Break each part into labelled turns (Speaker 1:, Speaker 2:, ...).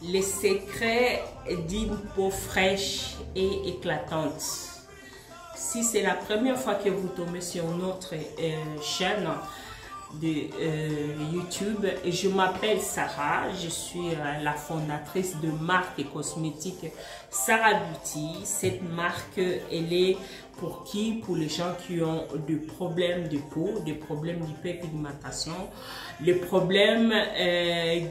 Speaker 1: Les secrets d'une peau fraîche et éclatante. Si c'est la première fois que vous tombez sur notre chaîne de YouTube, je m'appelle Sarah, je suis la fondatrice de marque cosmétique Sarah Beauty. Cette marque, elle est pour qui? Pour les gens qui ont des problèmes de peau, des problèmes d'hyperpigmentation, les problèmes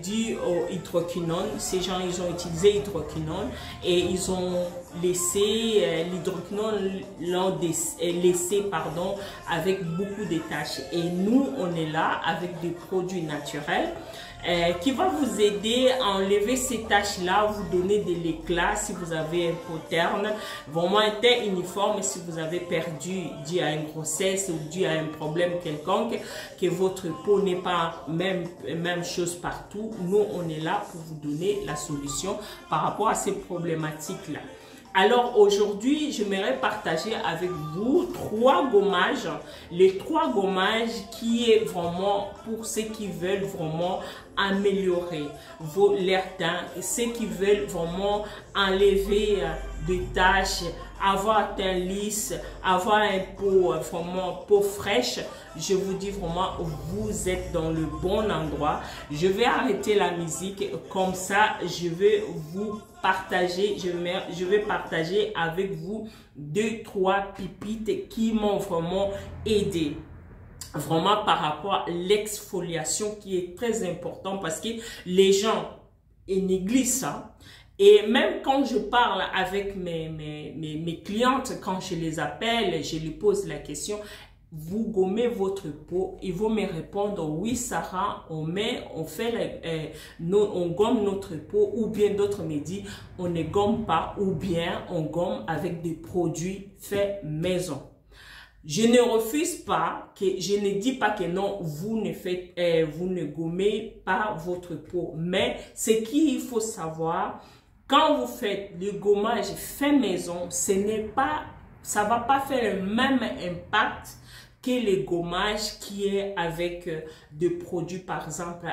Speaker 1: dus au hydroquinone. Ces gens, ils ont utilisé hydroquinone et ils ont laissé l'hydroquinone, l'ont laissé, pardon, avec beaucoup de taches. Et nous, on est là avec des produits naturels qui va vous aider à enlever ces taches-là, vous donner de l'éclat si vous avez un peau terne, vraiment un teint uniforme si vous avez perdu dû à une grossesse ou dû à un problème quelconque, que votre peau n'est pas même chose partout. Nous, on est là pour vous donner la solution par rapport à ces problématiques-là. Alors aujourd'hui, j'aimerais partager avec vous 3 gommages, les 3 gommages qui est vraiment pour ceux qui veulent vraiment améliorer leur teint, ceux qui veulent vraiment enlever des taches, avoir un teint lisse, avoir un peau vraiment peau fraîche. Je vous dis vraiment, vous êtes dans le bon endroit. Je vais arrêter la musique, comme ça je vais vous partager, je vais partager avec vous 2-3 pépites qui m'ont vraiment aidé. Vraiment par rapport à l'exfoliation qui est très important parce que les gens négligent ça. Et même quand je parle avec mes clientes, quand je les appelle, je les pose la question, vous gommez votre peau, ils vont me répondre oui Sarah, on gomme notre peau, ou bien d'autres me disent on ne gomme pas, ou bien on gomme avec des produits faits maison. Je ne refuse pas, je ne dis pas que non, vous ne gommez pas votre peau, mais ce qu'il faut savoir, quand vous faites le gommage fait maison, ça ne va pas faire le même impact que le gommage qui est avec des produits par exemple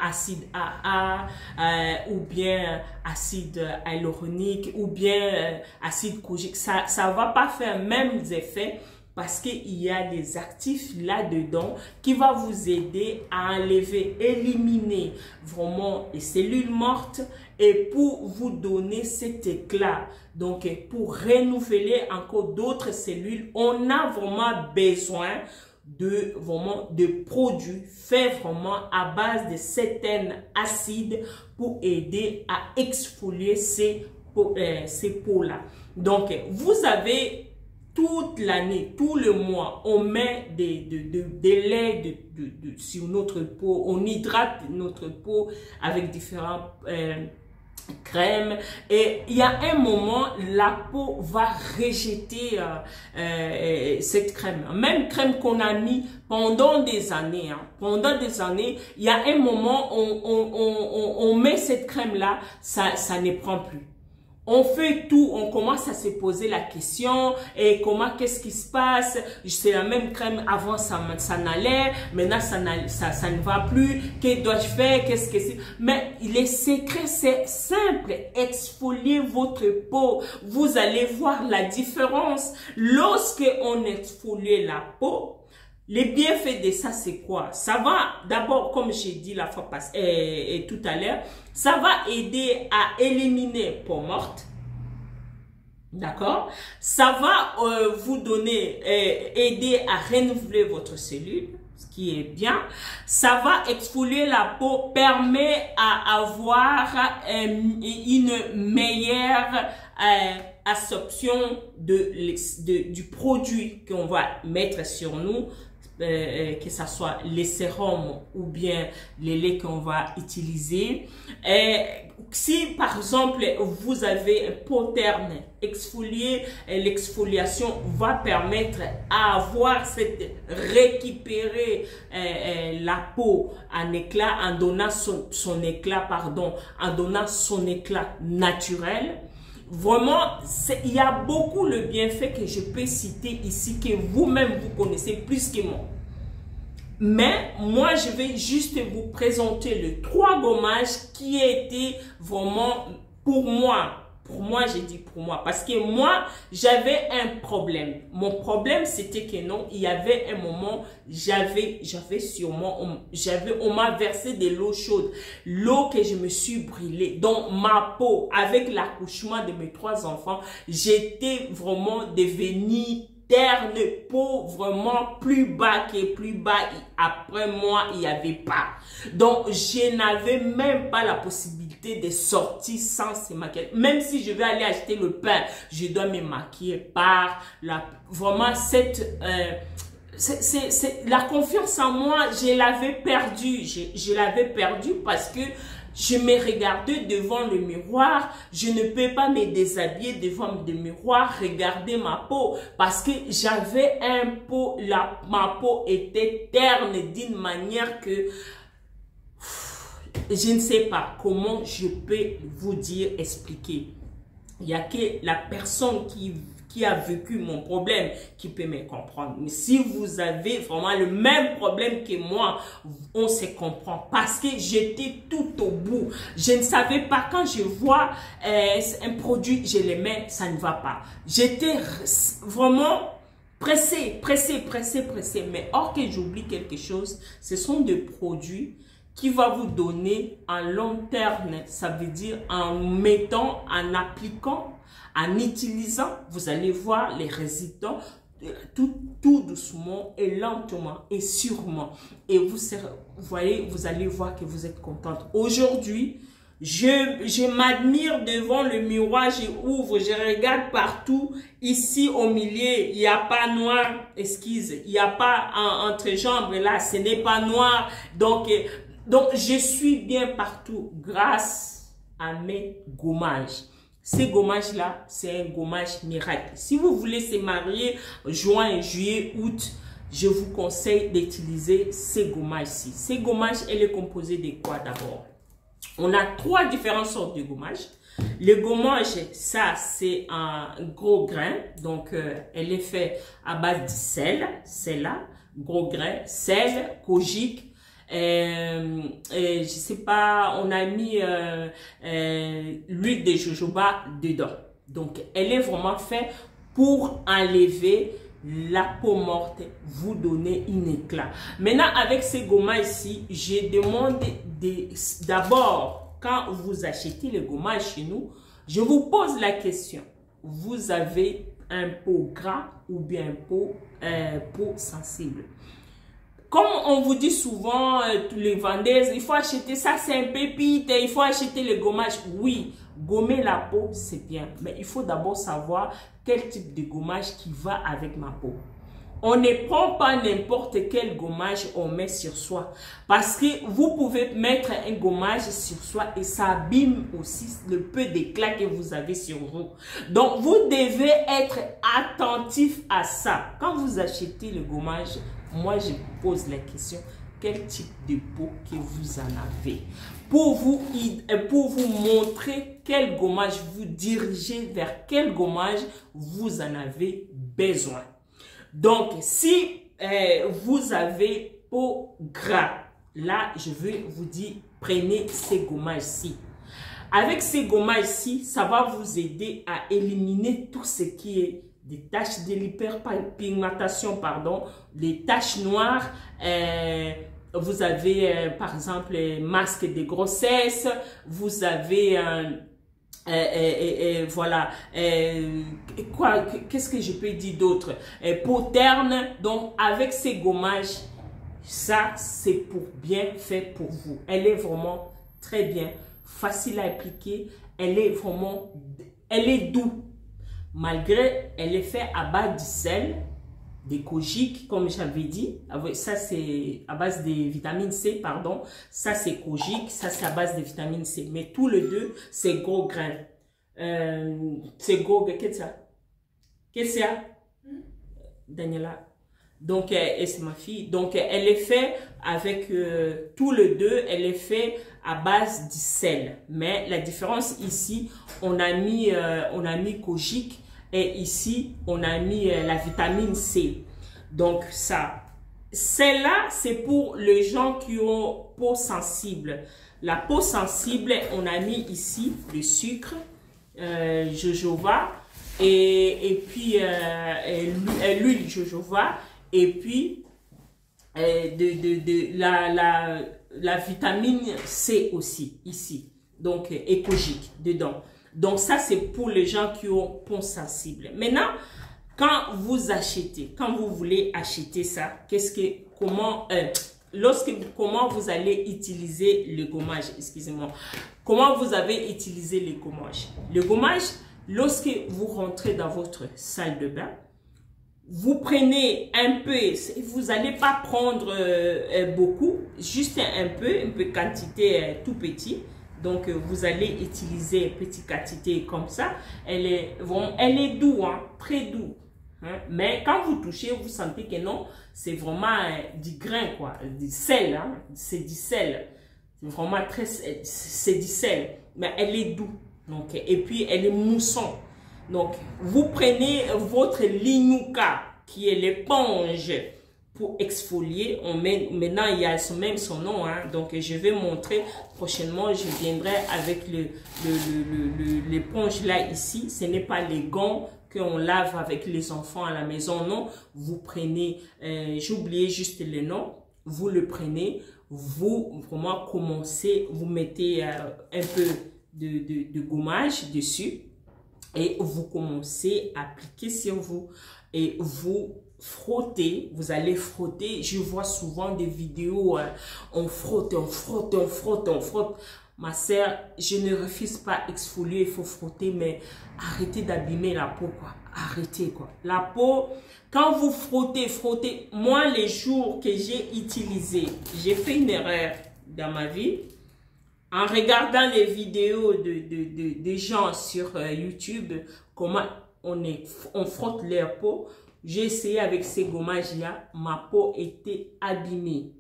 Speaker 1: acide AA ou bien acide hyaluronique ou bien acide kojique. Ça ne va pas faire les mêmes effets parce qu'il y a des actifs là-dedans qui va vous aider à enlever, éliminer vraiment les cellules mortes et pour vous donner cet éclat. Donc, pour renouveler encore d'autres cellules, on a vraiment besoin de produits faits vraiment à base de certains acides pour aider à exfolier ces peaux-là. Donc, vous avez toute l'année, tout le mois, on met des laits sur notre peau, on hydrate notre peau avec différents crèmes et il y a un moment, la peau va rejeter cette crème. Même crème qu'on a mis pendant des années, il y a un moment, on met cette crème-là, ça ne prend plus. On fait tout, on commence à se poser la question et qu'est-ce qui se passe? C'est la même crème, avant ça n'allait, maintenant ça ne va plus, que dois-je faire? Qu'est-ce que c'est? Mais les secrets, c'est simple, exfoliez votre peau, vous allez voir la différence. Lorsque on exfolie la peau, les bienfaits de ça, c'est quoi? Ça va, d'abord, comme j'ai dit la fois passée, tout à l'heure, ça va aider à éliminer peau morte. D'accord? Ça va vous donner, aider à renouveler votre cellule, ce qui est bien. Ça va exfolier la peau, permet à avoir une meilleure absorption du produit qu'on va mettre sur nous. Que ce soit les sérums ou bien les laits qu'on va utiliser. Si par exemple vous avez une peau terne, l'exfoliation va permettre à avoir récupérer la peau en éclat, en donnant son éclat naturel. Vraiment, il y a beaucoup de bienfaits que je peux citer ici, que vous-même vous connaissez plus que moi. Mais moi, je vais juste vous présenter les 3 gommages qui étaient vraiment pour moi. Pour moi, j'ai dit pour moi. Parce que moi, j'avais un problème. Mon problème, c'était que non, il y avait un moment, on m'a versé de l'eau chaude. L'eau que je me suis brûlée. Donc, ma peau, avec l'accouchement de mes 3 enfants, j'étais vraiment devenue terne, peau vraiment plus bas que plus bas. Après moi, il n'y avait pas. Donc, je n'avais même pas la possibilité de sortir sans se maquiller. Même si je vais aller acheter le pain, je dois me maquiller par vraiment la confiance en moi, je l'avais perdue. Je l'avais perdue parce que je me regardais devant le miroir. Je ne peux pas me déshabiller devant le miroir, regarder ma peau parce que j'avais un peau, ma peau était terne d'une manière que je ne sais pas comment je peux vous dire, expliquer. Il n'y a que la personne qui a vécu mon problème qui peut me comprendre. Mais si vous avez vraiment le même problème que moi, on se comprend. Parce que j'étais tout au bout. Je ne savais pas, quand je vois un produit, je le mets, ça ne va pas. J'étais vraiment pressée. Mais or que j'oublie quelque chose, ce sont des produits qui va vous donner en long terme, ça veut dire en mettant, en appliquant, en utilisant, vous allez voir les résultats tout doucement et lentement et sûrement. Et vous voyez, vous allez voir que vous êtes contente. Aujourd'hui, je m'admire devant le miroir, je ouvre, je regarde partout. Ici au milieu, il n'y a pas noir, excuse, il n'y a pas entre jambes là, ce n'est pas noir. Donc, je suis bien partout grâce à mes gommages. Ces gommages-là, c'est un gommage miracle. Si vous voulez se marier juin, juillet, août, je vous conseille d'utiliser ces gommages-ci. Ces gommages, elle est composée de quoi d'abord? On a 3 différentes sortes de gommages. Le gommage, ça, c'est un gros grain. Donc, elle est faite à base de sel. Celle-là, gros grain, sel, kojique. Je sais pas, on a mis l'huile de jojoba dedans. Donc, elle est vraiment faite pour enlever la peau morte, vous donner un éclat. Maintenant, avec ces gommages ici, je demande d'abord, quand vous achetez le gommage chez nous, je vous pose la question. Vous avez un peau gras ou bien un peau sensible? Comme on vous dit souvent, tous les vendeuses, il faut acheter ça, c'est un pépite, il faut acheter le gommage. Oui, gommer la peau, c'est bien. Mais il faut d'abord savoir quel type de gommage qui va avec ma peau. On ne prend pas n'importe quel gommage on met sur soi. Parce que vous pouvez mettre un gommage sur soi et ça abîme aussi le peu d'éclat que vous avez sur vous. Donc, vous devez être attentif à ça. Quand vous achetez le gommage, moi, je vous pose la question, quel type de peau que vous en avez? Pour vous montrer quel gommage vous dirigez, vers quel gommage vous en avez besoin. Donc, si vous avez peau gras, là, je vais vous dire, prenez ces gommages-ci. Avec ces gommages-ci, ça va vous aider à éliminer tout ce qui est des taches de l'hyperpigmentation, pardon, les taches noires. Vous avez, par exemple, masque de grossesse. Vous avez voilà, qu'est-ce que je peux dire d'autre? Peau terne. Donc, avec ces gommages, ça, c'est pour bien fait pour vous. Elle est vraiment très bien, facile à appliquer. Elle est vraiment, elle est douce. Malgré, elle est faite à base de sel, de kojique, comme j'avais dit. Ça, c'est à base de vitamine C, pardon. Ça, c'est kojique. Ça, c'est à base de vitamine C. Mais tous les deux, c'est gros grain. C'est gros grain. Qu'est-ce que ça? Qu'est-ce que ça? Daniela. Donc, c'est ma fille. Donc, elle est faite avec tous les deux. Elle est faite à base de sel. Mais la différence ici, on a mis kojique. Et ici, on a mis la vitamine C. Donc, ça, Celle-là, c'est pour les gens qui ont peau sensible. La peau sensible, on a mis ici le sucre, jojoba, et puis l'huile jojoba, et puis la vitamine C aussi, ici. Donc, écogique dedans. Donc, ça, c'est pour les gens qui ont peau sensible. Maintenant, quand vous achetez, quand vous voulez acheter ça, comment vous allez utiliser le gommage, excusez-moi. Comment vous avez utilisé le gommage? Le gommage, lorsque vous rentrez dans votre salle de bain, vous prenez un peu, vous n'allez pas prendre beaucoup, juste un peu quantité tout petit. Donc, vous allez utiliser une petite quantité comme ça. Elle est douce, hein, très douce. Hein? Mais quand vous touchez, vous sentez que non, c'est vraiment du grain, quoi, du sel. Hein? C'est du sel. C'est vraiment c'est du sel. Mais elle est douce. Donc, et puis, elle est mousson. Donc, vous prenez votre lignouka, qui est l'éponge pour exfolier. Maintenant, il y a même son nom. Hein. Donc, je vais montrer prochainement. Je viendrai avec l'éponge là, ici. Ce n'est pas les gants qu'on lave avec les enfants à la maison. Non, vous prenez, j'ai oublié juste le nom. Vous le prenez, vous vraiment commencez, vous mettez un peu de gommage dessus. Et vous commencez à appliquer sur vous. Et vous frottez, vous allez frotter. Je vois souvent des vidéos, on frotte, on frotte, on frotte, on frotte. Ma sœur, je ne refuse pas exfolier, il faut frotter, mais arrêtez d'abîmer la peau, quoi. Arrêtez, quoi. La peau, quand vous frottez, frottez. Moi, les jours que j'ai utilisé, j'ai fait une erreur dans ma vie. En regardant les vidéos de gens sur YouTube, comment on frotte leur peau, j'ai essayé avec ces gommages-là, ma peau était abîmée.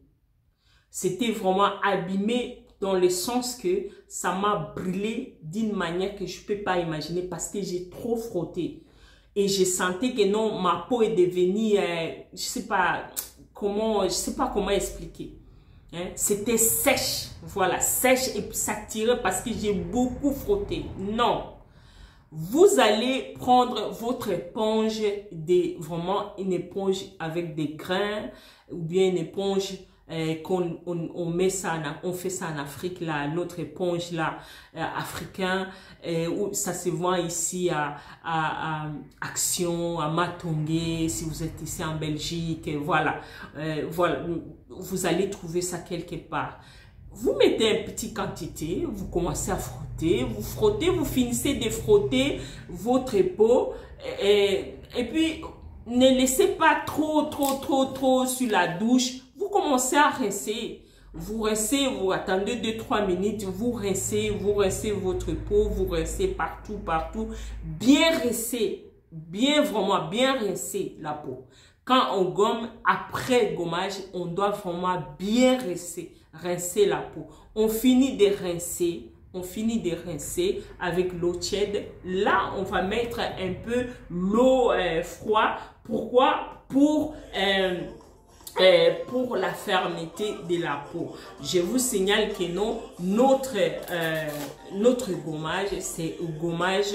Speaker 1: C'était vraiment abîmé dans le sens que ça m'a brûlé d'une manière que je ne peux pas imaginer parce que j'ai trop frotté. Et je sentais que non, ma peau est devenue, je sais pas comment expliquer. Hein? C'était sèche, voilà, sèche et puis ça tirait parce que j'ai beaucoup frotté. Non. Vous allez prendre votre éponge, vraiment une éponge avec des grains ou bien une éponge on met ça, on fait ça en Afrique, là, notre éponge là, africain, où ça se vend ici à Action, à Matongé, si vous êtes ici en Belgique, voilà, voilà, vous allez trouver ça quelque part. Vous mettez une petite quantité, vous commencez à frotter, vous finissez de frotter votre peau et puis ne laissez pas trop sur la douche. Vous commencez à rincer. Vous rincez, vous attendez 2-3 minutes, vous rincez votre peau, vous rincez partout. Bien rincer, vraiment bien rincer la peau. Quand on gomme, après gommage, on doit vraiment bien rincer la peau. On finit de rincer avec l'eau tiède. Là, on va mettre un peu l'eau froide. Pourquoi? Pour la fermeté de la peau. Je vous signale que non, notre gommage, c'est gommage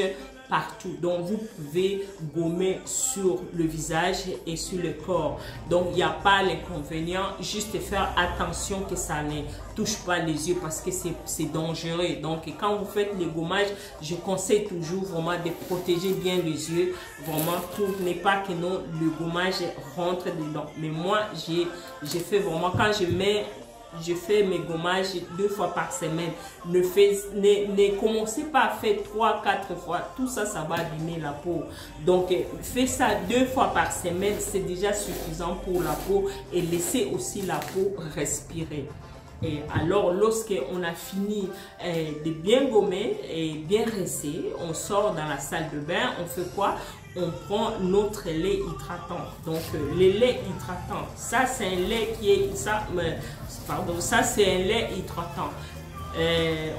Speaker 1: partout. Donc, vous pouvez gommer sur le visage et sur le corps. Donc, il n'y a pas l'inconvénient. Juste faire attention que ça ne touche pas les yeux parce que c'est dangereux. Donc, quand vous faites le gommage, je conseille toujours vraiment de protéger bien les yeux. Vraiment, pour ne pas que non, le gommage rentre dedans. Mais moi, j'ai fait vraiment, quand je fais mes gommages 2 fois par semaine. Ne commencez pas à faire 3-4 fois. Tout ça, ça va abîmer la peau. Donc, faites ça 2 fois par semaine. C'est déjà suffisant pour la peau. Et laissez aussi la peau respirer. Et alors, lorsqu'on a fini de bien gommer et bien rincer, on sort dans la salle de bain. On fait quoi? On prend notre lait hydratant. Donc, le lait hydratant, ça c'est un lait qui est, ça c'est un lait hydratant.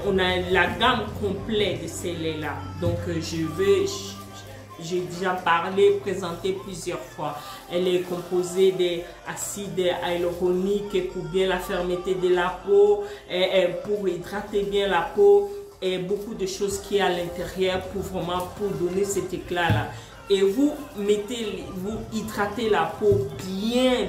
Speaker 1: On a la gamme complète de ces laits-là. Donc, j'ai déjà parlé, présenté plusieurs fois. Elle est composée d'acides hyaluroniques pour bien la fermeté de la peau, pour hydrater bien la peau, et beaucoup de choses qui est à l'intérieur pour vraiment donner cet éclat là. Et vous hydratez la peau bien.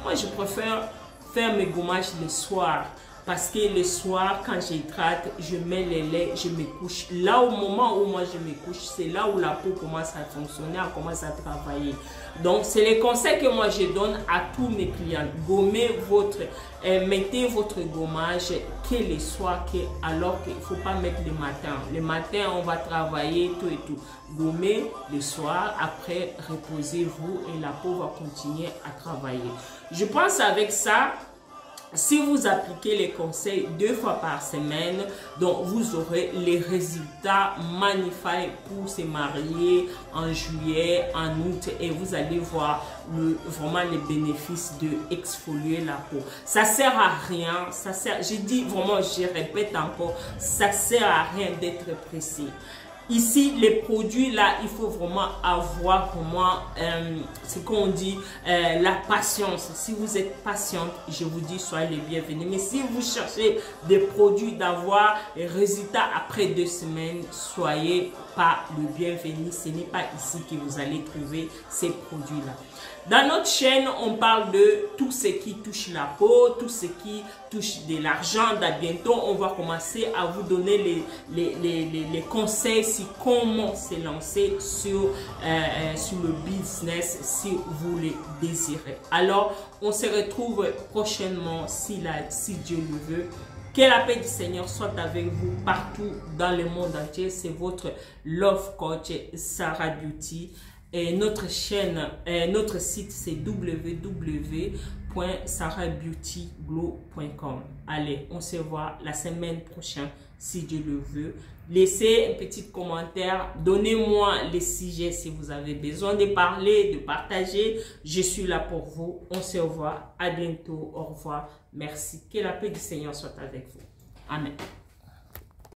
Speaker 1: Moi je préfère faire mes gommages le soir, parce que le soir quand j'hydrate, je mets les laits, je me couche. Là au moment où moi je me couche, c'est là où la peau commence à fonctionner, commence à travailler. Donc c'est les conseils que moi je donne à tous mes clients. Mettez votre gommage que le soir, alors qu'il ne faut pas mettre le matin. Le matin on va travailler tout et tout. Gommez le soir, après reposez-vous et la peau va continuer à travailler. Je pense avec ça, si vous appliquez les conseils 2 fois par semaine, donc vous aurez les résultats magnifiques pour se marier en juillet, en août, et vous allez voir vraiment les bénéfices de exfolier la peau. Ça sert à rien, je dis vraiment, je répète encore, ça sert à rien d'être pressé. Ici, les produits là, il faut vraiment avoir ce qu'on dit, la patience. Si vous êtes patiente, je vous dis, soyez les bienvenus. Mais si vous cherchez des produits, d'avoir les résultats après 2 semaines, soyez pas le bienvenu. Ce n'est pas ici que vous allez trouver ces produits là. Dans notre chaîne, on parle de tout ce qui touche la peau, tout ce qui touche de l'argent. Bientôt, on va commencer à vous donner les conseils sur comment se lancer sur le business si vous le désirez. Alors, on se retrouve prochainement si Dieu le veut. Que la paix du Seigneur soit avec vous partout dans le monde entier. C'est votre Love Coach Sarah Beauty. Et notre chaîne, notre site c'est www.sarahbeautyglow.com. Allez, on se voit la semaine prochaine si Dieu le veut. Laissez un petit commentaire, donnez-moi les sujets si vous avez besoin de parler, de partager. Je suis là pour vous. On se revoit, à bientôt, au revoir, merci. Que la paix du Seigneur soit avec vous. Amen.